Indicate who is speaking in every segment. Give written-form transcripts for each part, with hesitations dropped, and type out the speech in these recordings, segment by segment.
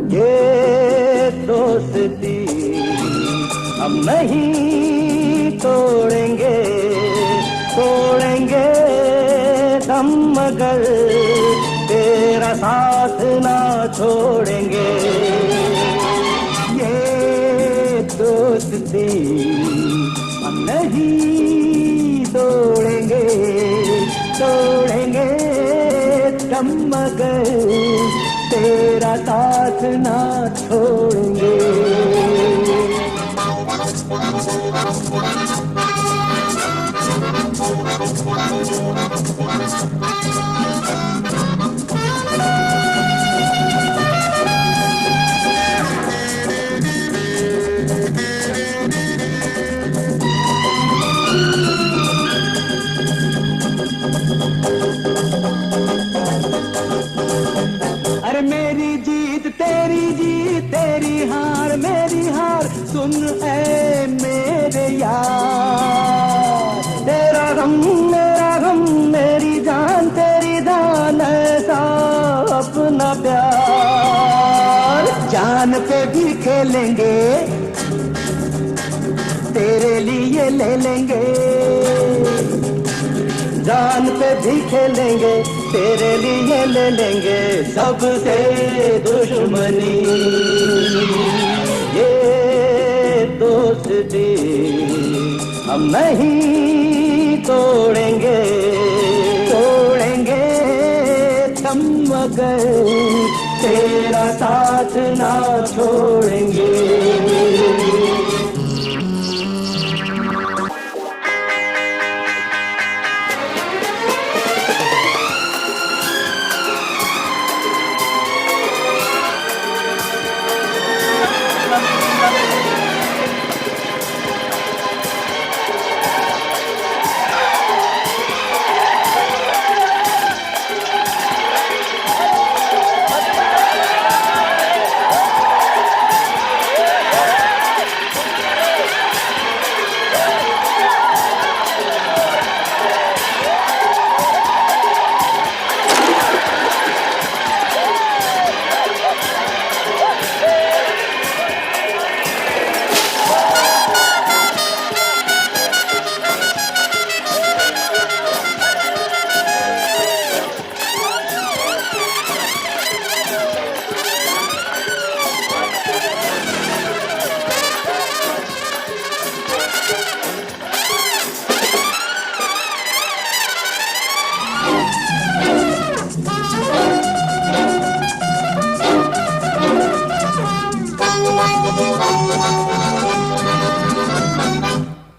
Speaker 1: ये दोस्ती हम नहीं तोड़ेंगे, तोड़ेंगे दम मगर तेरा साथ ना छोड़ेंगे। ये दोस्ती हम नहीं तोड़ेंगे, तोड़ेंगे दम मगर तेरा साथ ना छोड़ेंगे। अरे मेरी जीत तेरी जीत, तेरी हार मेरी हार, सुन ऐ मेरे यार। तेरा गम मेरा गम, मेरी जान तेरी जान, ऐसा अपना प्यार। जान पे भी खेलेंगे, तेरे लिए ले लेंगे। जान पे भी खेलेंगे, तेरे लिए ले लेंगे सबसे दुश्मनी। ये दोस्ती हम नहीं तोड़ेंगे, तोड़ेंगे हम मगर तेरा साथ ना छोड़ेंगे।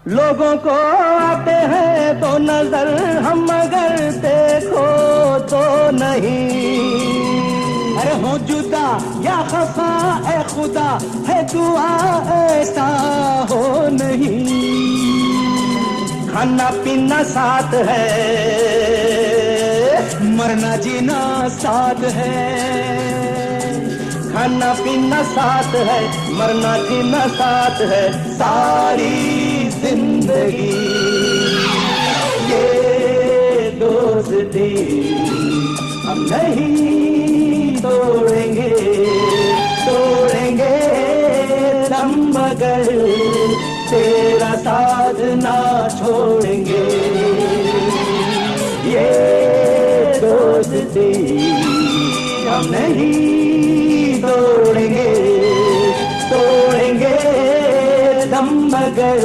Speaker 1: लोगों को आते हैं तो नजर हम मगर देखो तो नहीं। अरे हो जुदा या खफा ए खुदा है दुआ ऐसा हो नहीं। खाना पीना साथ है, मरना जीना साथ है। खाना पीना साथ है, मरना जीना साथ है, सारी जिंदगी। ये दोस्ती हम नहीं तोड़ेंगे, तोड़ेंगे दम मगर तेरा साथ ना छोड़ेंगे। ये दोस्ती हम नहीं तोड़ेंगे, तोड़ेंगे दम मगर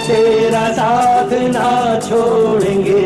Speaker 1: तेरा साथ ना छोड़ेंगे।